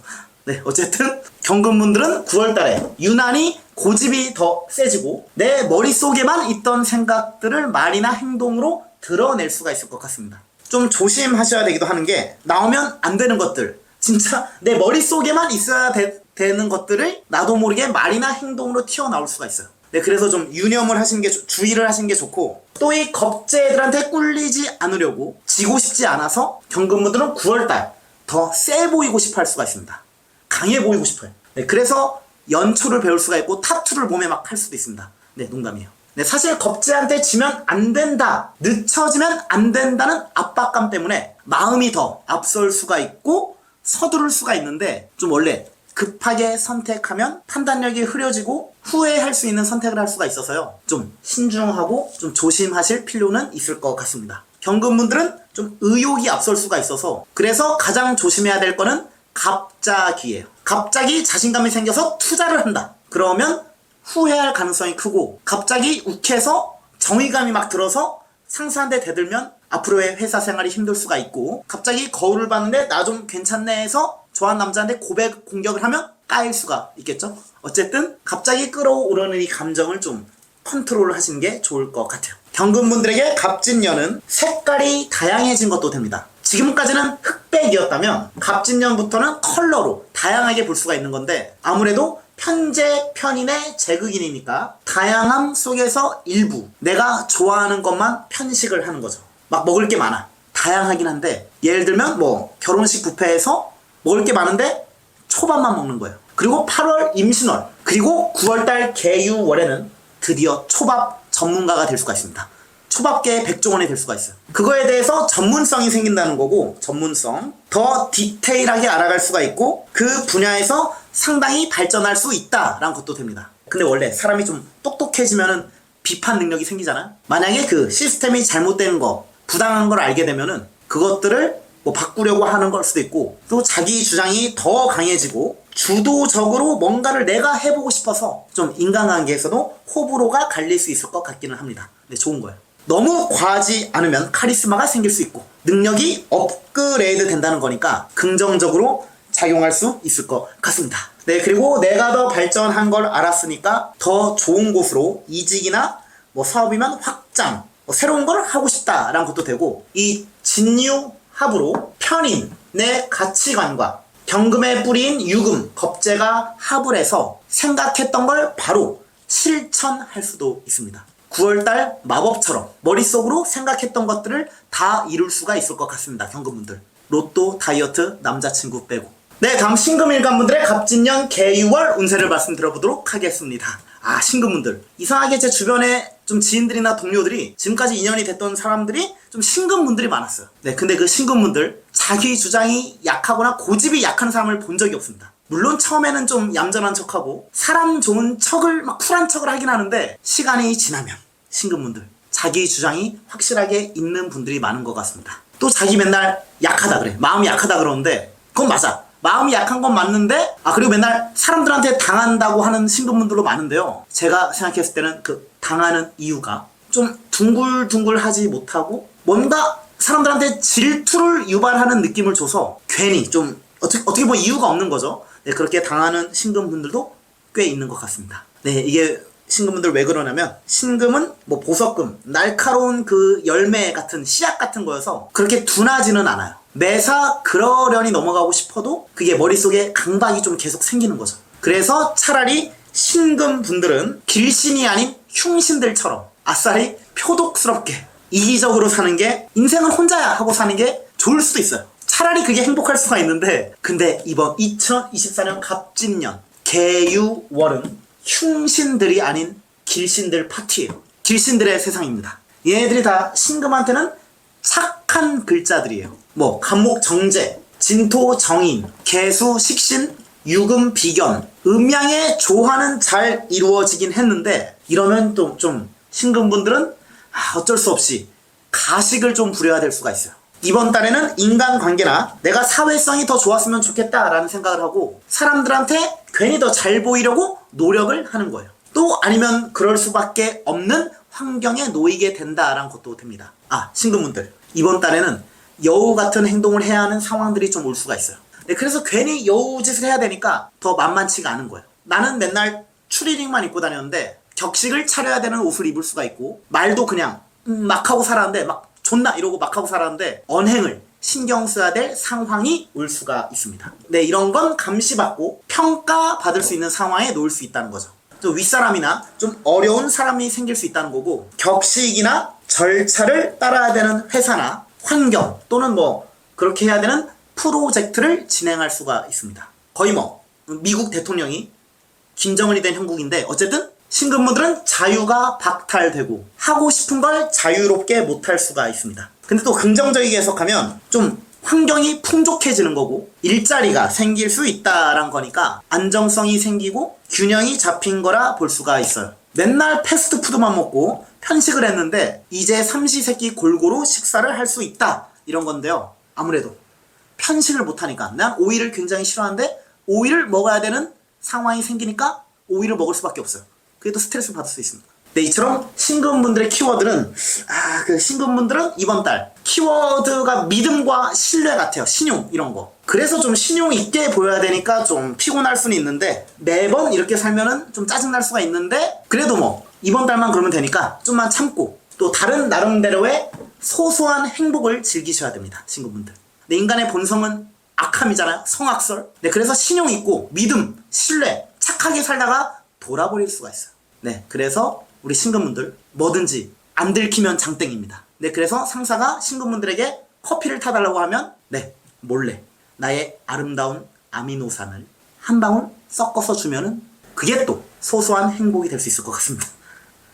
네, 어쨌든 경금분들은 9월달에 유난히 고집이 더 세지고 내 머릿속에만 있던 생각들을 말이나 행동으로 드러낼 수가 있을 것 같습니다. 좀 조심하셔야 되기도 하는 게, 나오면 안 되는 것들, 진짜 내 머릿속에만 있어야 되는 것들을 나도 모르게 말이나 행동으로 튀어나올 수가 있어요. 네, 그래서 좀 유념을 하시는 게, 주의를 하시는 게 좋고, 또 이 겁재들한테 꿀리지 않으려고 지고 싶지 않아서 경금분들은 9월달 더 세 보이고 싶어 할 수가 있습니다. 강해 보이고 싶어요. 네, 그래서 연초를 배울 수가 있고 타투를 몸에 막 할 수도 있습니다. 네, 농담이에요. 네, 사실 겁재한테 지면 안 된다, 늦춰지면 안 된다는 압박감 때문에 마음이 더 앞설 수가 있고 서두를 수가 있는데, 좀 원래 급하게 선택하면 판단력이 흐려지고 후회할 수 있는 선택을 할 수가 있어서요, 좀 신중하고 좀 조심하실 필요는 있을 것 같습니다. 경금분들은 좀 의욕이 앞설 수가 있어서, 그래서 가장 조심해야 될 거는 갑자기예요. 갑자기 자신감이 생겨서 투자를 한다, 그러면 후회할 가능성이 크고, 갑자기 욱해서 정의감이 막 들어서 상사한테 대들면 앞으로의 회사 생활이 힘들 수가 있고, 갑자기 거울을 봤는데 나 좀 괜찮네 해서 좋아하는 남자한테 공격을 하면 까일 수가 있겠죠. 어쨌든 갑자기 끌어오르는 이 감정을 좀 컨트롤 하시는 게 좋을 것 같아요. 경금분들에게 갑진년은 색깔이 다양해진 것도 됩니다. 지금까지는 흑백이었다면 갑진년부터는 컬러로 다양하게 볼 수가 있는 건데 아무래도 편재, 편인의 제극인이니까 다양함 속에서 일부 내가 좋아하는 것만 편식을 하는 거죠. 막 먹을 게 많아. 다양하긴 한데 예를 들면 뭐 결혼식 뷔페에서 먹을 게 많은데 초밥만 먹는 거예요. 그리고 8월 임신월 그리고 9월달 개유월에는 드디어 초밥 전문가가 될 수가 있습니다. 초밥계의 백종원이 될 수가 있어요. 그거에 대해서 전문성이 생긴다는 거고 전문성 더 디테일하게 알아갈 수가 있고 그 분야에서 상당히 발전할 수 있다라는 것도 됩니다. 근데 원래 사람이 좀 똑똑해지면은 비판 능력이 생기잖아. 만약에 그 시스템이 잘못된 거 부당한 걸 알게 되면은 그것들을 뭐 바꾸려고 하는 걸 수도 있고 또 자기 주장이 더 강해지고 주도적으로 뭔가를 내가 해보고 싶어서 좀 인간관계에서도 호불호가 갈릴 수 있을 것 같기는 합니다. 근데 좋은 거예요. 너무 과하지 않으면 카리스마가 생길 수 있고 능력이 업그레이드 된다는 거니까 긍정적으로 작용할 수 있을 것 같습니다. 네, 그리고 내가 더 발전한 걸 알았으니까 더 좋은 곳으로 이직이나 뭐 사업이면 확장 뭐 새로운 걸 하고 싶다라는 것도 되고 이 진유합으로 편인의 가치관과 경금에 뿌린 유금, 겁재가 합을 해서 생각했던 걸 바로 실천할 수도 있습니다. 9월달 마법처럼 머릿속으로 생각했던 것들을 다 이룰 수가 있을 것 같습니다. 경금분들. 로또, 다이어트, 남자친구 빼고. 네, 다음 신금일간분들의 갑진년 개유월 운세를 말씀드려보도록 하겠습니다. 아, 신금분들. 이상하게 제 주변에 좀 지인들이나 동료들이 지금까지 인연이 됐던 사람들이 좀 신금분들이 많았어요. 네, 근데 그 신금분들 자기 주장이 약하거나 고집이 약한 사람을 본 적이 없습니다. 물론 처음에는 좀 얌전한 척하고 사람 좋은 척을 막 쿨한 척을 하긴 하는데 시간이 지나면 신금분들 자기 주장이 확실하게 있는 분들이 많은 것 같습니다. 또 자기 맨날 약하다 그래. 마음이 약하다 그러는데 그건 맞아. 마음이 약한 건 맞는데 그리고 맨날 사람들한테 당한다고 하는 신금분들도 많은데요. 제가 생각했을 때는 그 당하는 이유가 좀 둥글둥글하지 못하고 뭔가 사람들한테 질투를 유발하는 느낌을 줘서 괜히 좀 어떻게 보면 이유가 없는 거죠. 네, 그렇게 당하는 신금분들도 꽤 있는 것 같습니다. 네, 이게 신금분들 왜 그러냐면 신금은 뭐 보석금, 날카로운 그 열매 같은 씨앗 같은 거여서 그렇게 둔하지는 않아요. 매사 그러려니 넘어가고 싶어도 그게 머릿속에 강박이 좀 계속 생기는 거죠. 그래서 차라리 신금분들은 길신이 아닌 흉신들처럼 아싸리 표독스럽게 이기적으로 사는 게 인생은 혼자야 하고 사는 게 좋을 수도 있어요. 차라리 그게 행복할 수가 있는데 근데 이번 2024년 갑진년 개유월은 흉신들이 아닌 길신들 파티예요. 길신들의 세상입니다. 얘네들이 다 신금한테는 착한 글자들이에요. 뭐 간목 정제, 진토 정인, 개수 식신, 유금 비견, 음양의 조화는 잘 이루어지긴 했는데 이러면 또 좀 신금분들은 어쩔 수 없이 가식을 좀 부려야 될 수가 있어요. 이번 달에는 인간관계나 내가 사회성이 더 좋았으면 좋겠다라는 생각을 하고 사람들한테 괜히 더 잘 보이려고 노력을 하는 거예요. 또 아니면 그럴 수밖에 없는 환경에 놓이게 된다라는 것도 됩니다. 신금분들 이번 달에는 여우 같은 행동을 해야 하는 상황들이 좀 올 수가 있어요. 네, 그래서 괜히 여우 짓을 해야 되니까 더 만만치가 않은 거예요. 나는 맨날 추리닝만 입고 다녔는데 격식을 차려야 되는 옷을 입을 수가 있고 말도 그냥 막 하고 살았는데 막 존나 이러고 막 하고 살았는데 언행을 신경 써야 될 상황이 올 수가 있습니다. 네, 이런 건 감시받고 평가받을 수 있는 상황에 놓일 수 있다는 거죠. 좀 윗사람이나 좀 어려운 사람이 생길 수 있다는 거고 격식이나 절차를 따라야 되는 회사나 환경 또는 뭐 그렇게 해야 되는 프로젝트를 진행할 수가 있습니다. 거의 뭐 미국 대통령이 김정은이 된 형국인데 어쨌든 신금분들은 자유가 박탈되고 하고 싶은 걸 자유롭게 못할 수가 있습니다. 근데 또 긍정적이게 해석하면 좀 환경이 풍족해지는 거고 일자리가 생길 수 있다란 거니까 안정성이 생기고 균형이 잡힌 거라 볼 수가 있어요. 맨날 패스트푸드만 먹고 편식을 했는데 이제 삼시세끼 골고루 식사를 할 수 있다 이런 건데요. 아무래도 편식을 못하니까 난 오이를 굉장히 싫어하는데 오이를 먹어야 되는 상황이 생기니까 오이를 먹을 수밖에 없어요. 그게 또 스트레스를 받을 수 있습니다. 네, 이처럼 신금분들의 키워드는 그 신금분들은 이번 달 키워드가 믿음과 신뢰 같아요. 신용 이런 거. 그래서 좀 신용 있게 보여야 되니까 좀 피곤할 수는 있는데 매번 이렇게 살면은 좀 짜증날 수가 있는데 그래도 뭐 이번 달만 그러면 되니까 좀만 참고 또 다른 나름대로의 소소한 행복을 즐기셔야 됩니다. 신금분들. 네, 인간의 본성은 악함이잖아요. 성악설. 네, 그래서 신용 있고 믿음, 신뢰, 착하게 살다가 돌아버릴 수가 있어요. 네, 그래서 우리 신금분들 뭐든지 안 들키면 장땡입니다. 네, 그래서 상사가 신금분들에게 커피를 타달라고 하면 네, 몰래 나의 아름다운 아미노산을 한 방울 섞어서 주면은 그게 또 소소한 행복이 될 수 있을 것 같습니다.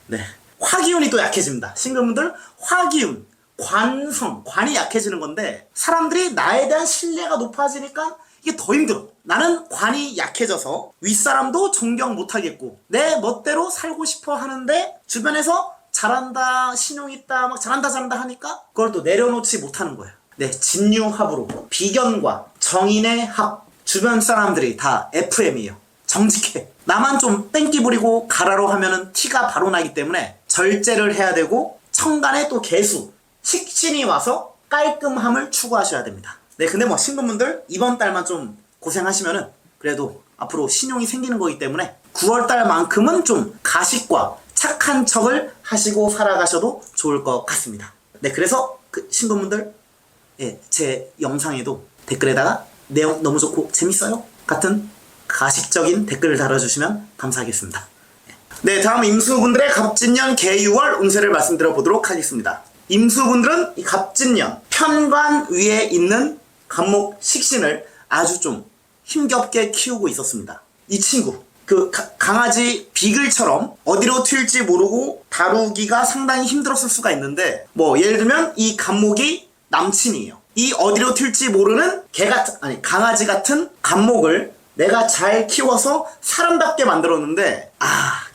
네, 화기운이 또 약해집니다. 신금분들 화기운, 관성, 관이 약해지는 건데 사람들이 나에 대한 신뢰가 높아지니까 이게 더 힘들어. 나는 관이 약해져서 윗사람도 존경 못하겠고 내 멋대로 살고 싶어 하는데 주변에서 잘한다, 신용 있다, 막 잘한다 하니까 그걸 또 내려놓지 못하는 거예요. 네, 진유합으로 비견과 정인의 합. 주변 사람들이 다 FM이에요. 정직해. 나만 좀 땡기 부리고 가라로 하면은 티가 바로 나기 때문에 절제를 해야 되고 천간에 또 개수, 식신이 와서 깔끔함을 추구하셔야 됩니다. 네, 근데 뭐 신금분들 이번 달만 좀 고생하시면은 그래도 앞으로 신용이 생기는 거기 때문에 9월달만큼은 좀 가식과 착한 척을 하시고 살아가셔도 좋을 것 같습니다. 네, 그래서 그 신금분들 예, 제 영상에도 댓글에다가 내용 너무 좋고 재밌어요 같은 가식적인 댓글을 달아주시면 감사하겠습니다. 네, 다음 임수분들의 갑진년 개유월 운세를 말씀드려 보도록 하겠습니다. 임수분들은 이 갑진년 편관 위에 있는 간목 식신을 아주 좀 힘겹게 키우고 있었습니다. 이 친구 그 강아지 비글처럼 어디로 튈지 모르고 다루기가 상당히 힘들었을 수가 있는데 뭐 예를 들면 이 간목이 남친이에요. 이 어디로 튈지 모르는 강아지 같은 간목을 내가 잘 키워서 사람답게 만들었는데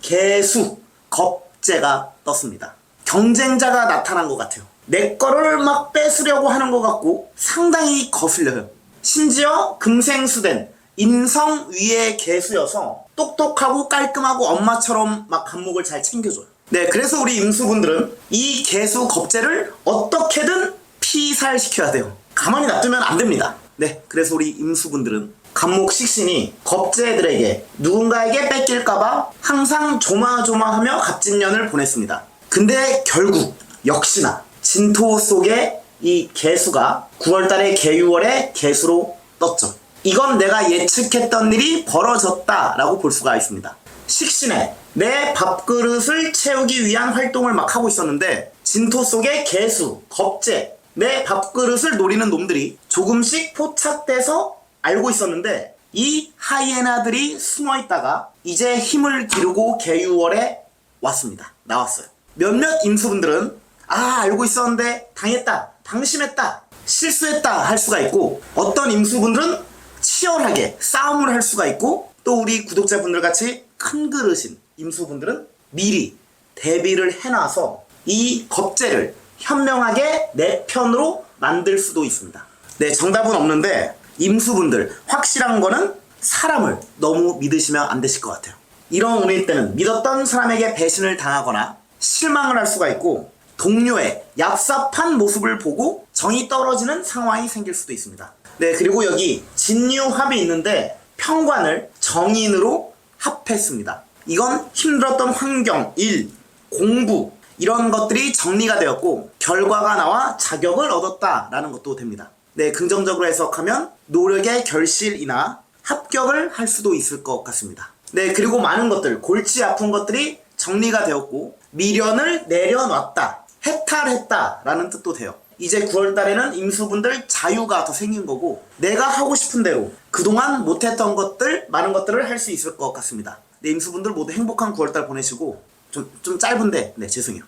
개수 겁재가 떴습니다. 경쟁자가 나타난 것 같아요. 내 거를 막 뺏으려고 하는 것 같고 상당히 거슬려요. 심지어 금생수된 인성 위의 개수여서 똑똑하고 깔끔하고 엄마처럼 막 간목을 잘 챙겨줘요. 네, 그래서 우리 임수분들은 이 개수 겁재를 어떻게든 피살시켜야 돼요. 가만히 놔두면 안 됩니다. 네, 그래서 우리 임수분들은 간목 식신이 겁재들에게 누군가에게 뺏길까봐 항상 조마조마하며 갑진년을 보냈습니다. 근데 결국 역시나 진토 속에 이 개수가 9월달에 개유월에 개수로 떴죠. 이건 내가 예측했던 일이 벌어졌다라고 볼 수가 있습니다. 식신에 내 밥그릇을 채우기 위한 활동을 막 하고 있었는데 진토 속에 개수, 겁재, 내 밥그릇을 노리는 놈들이 조금씩 포착돼서 알고 있었는데 이 하이에나들이 숨어있다가 이제 힘을 기르고 개유월에 왔습니다. 나왔어요. 몇몇 임수분들은 알고 있었는데 당했다, 방심했다, 실수했다 할 수가 있고 어떤 임수분들은 치열하게 싸움을 할 수가 있고 또 우리 구독자분들 같이 큰 그릇인 임수분들은 미리 대비를 해놔서 이 겁재를 현명하게 내 편으로 만들 수도 있습니다. 네, 정답은 없는데 임수분들 확실한 거는 사람을 너무 믿으시면 안 되실 것 같아요. 이런 운일 때는 믿었던 사람에게 배신을 당하거나 실망을 할 수가 있고 동료의 얍삽한 모습을 보고 정이 떨어지는 상황이 생길 수도 있습니다. 네, 그리고 여기 진유합이 있는데 편관을 정인으로 합했습니다. 이건 힘들었던 환경, 일, 공부 이런 것들이 정리가 되었고 결과가 나와 자격을 얻었다라는 것도 됩니다. 네, 긍정적으로 해석하면 노력의 결실이나 합격을 할 수도 있을 것 같습니다. 네, 그리고 많은 것들, 골치 아픈 것들이 정리가 되었고 미련을 내려놨다, 해탈했다라는 뜻도 돼요. 이제 9월달에는 임수분들 자유가 더 생긴 거고 내가 하고 싶은 대로 그동안 못했던 것들, 많은 것들을 할 수 있을 것 같습니다. 네, 임수분들 모두 행복한 9월달 보내시고 좀 짧은데 네, 죄송해요.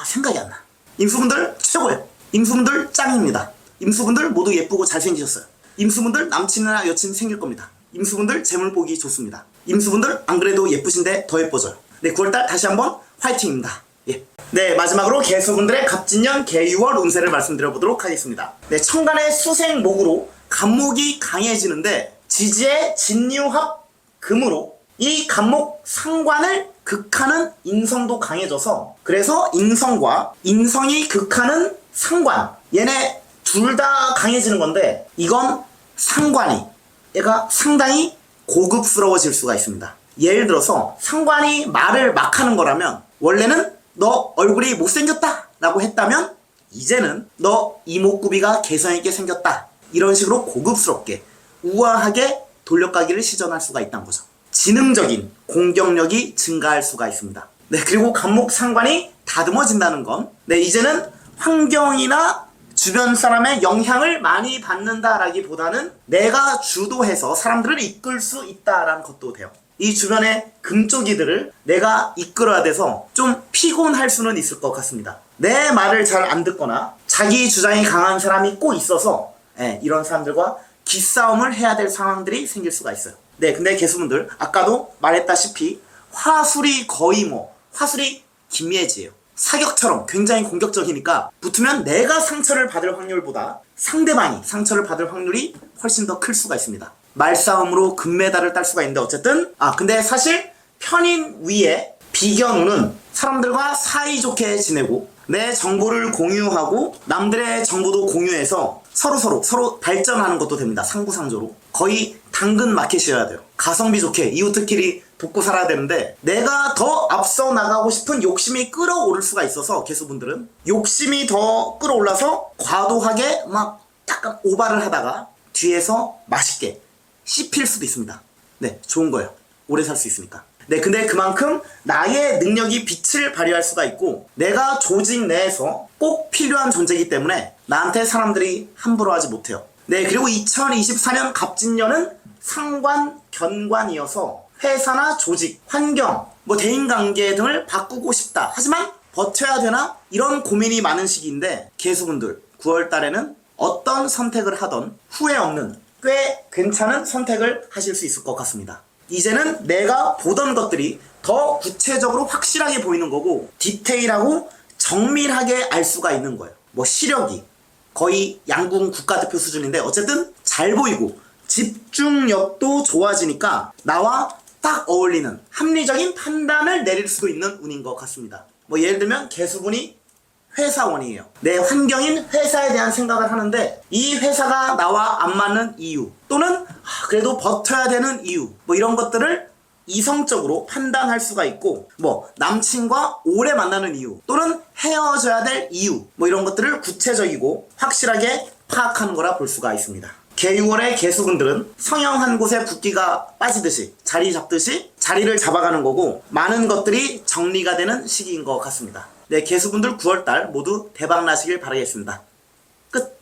생각이 안 나. 임수분들 최고예요. 임수분들 짱입니다. 임수분들 모두 예쁘고 잘생기셨어요. 임수분들 남친이나 여친 생길 겁니다. 임수분들 재물 보기 좋습니다. 임수분들 안 그래도 예쁘신데 더 예뻐져요. 네, 9월달 다시 한번 화이팅입니다. 예. 네, 마지막으로 개수분들의 갑진년 개유월 운세를 말씀드려보도록 하겠습니다. 네, 천간의 수생목으로 간목이 강해지는데 지지의 진유합 금으로 이 간목 상관을 극하는 인성도 강해져서 그래서 인성과 인성이 극하는 상관 얘네 둘 다 강해지는 건데 이건 상관이 얘가 상당히 고급스러워질 수가 있습니다. 예를 들어서 상관이 말을 막 하는 거라면 원래는 너 얼굴이 못생겼다 라고 했다면 이제는 너 이목구비가 개성있게 생겼다. 이런 식으로 고급스럽게 우아하게 돌려가기를 시전할 수가 있다는 거죠. 지능적인 공격력이 증가할 수가 있습니다. 네, 그리고 간목 상관이 다듬어진다는 건 네, 이제는 환경이나 주변 사람의 영향을 많이 받는다라기보다는 내가 주도해서 사람들을 이끌 수 있다라는 것도 돼요. 이 주변의 금쪽이들을 내가 이끌어야 돼서 좀 피곤할 수는 있을 것 같습니다. 내 말을 잘 안 듣거나 자기 주장이 강한 사람이 꼭 있어서 이런 사람들과 기싸움을 해야 될 상황들이 생길 수가 있어요. 네, 근데 개수분들 아까도 말했다시피 화술이 거의 화술이 김예지예요. 사격처럼 굉장히 공격적이니까 붙으면 내가 상처를 받을 확률보다 상대방이 상처를 받을 확률이 훨씬 더 클 수가 있습니다. 말싸움으로 금메달을 딸 수가 있는데 어쨌든 근데 사실 편인 위에 비견우는 사람들과 사이좋게 지내고 내 정보를 공유하고 남들의 정보도 공유해서 서로 발전하는 것도 됩니다. 상부상조로. 거의 당근 마켓이어야 돼요. 가성비 좋게 이웃들끼리 돕고 살아야 되는데 내가 더 앞서 나가고 싶은 욕심이 끌어오를 수가 있어서 개수분들은 욕심이 더 끌어올라서 과도하게 막 약간 오바를 하다가 뒤에서 맛있게 씹힐 수도 있습니다. 네, 좋은 거예요. 오래 살 수 있으니까. 네, 근데 그만큼 나의 능력이 빛을 발휘할 수가 있고 내가 조직 내에서 꼭 필요한 존재이기 때문에 나한테 사람들이 함부로 하지 못해요. 네, 그리고 2024년 갑진년은 상관, 견관이어서 회사나 조직, 환경, 대인관계 등을 바꾸고 싶다. 하지만 버텨야 되나? 이런 고민이 많은 시기인데 개수분들 9월 달에는 어떤 선택을 하던 후회 없는 꽤 괜찮은 선택을 하실 수 있을 것 같습니다. 이제는 내가 보던 것들이 더 구체적으로 확실하게 보이는 거고 디테일하고 정밀하게 알 수가 있는 거예요. 시력이 거의 양궁 국가대표 수준인데 어쨌든 잘 보이고 집중력도 좋아지니까 나와 딱 어울리는 합리적인 판단을 내릴 수도 있는 운인 것 같습니다. 예를 들면 개수분이 회사원이에요. 내 환경인 회사에 대한 생각을 하는데 이 회사가 나와 안 맞는 이유 또는 그래도 버텨야 되는 이유 이런 것들을 이성적으로 판단할 수가 있고 남친과 오래 만나는 이유 또는 헤어져야 될 이유 이런 것들을 구체적이고 확실하게 파악하는 거라 볼 수가 있습니다. 개유월의 개수분들은 성형 한 곳에 붓기가 빠지듯이 자리 잡듯이 자리를 잡아가는 거고 많은 것들이 정리가 되는 시기인 것 같습니다. 네, 개수분들 9월달 모두 대박 나시길 바라겠습니다. 끝!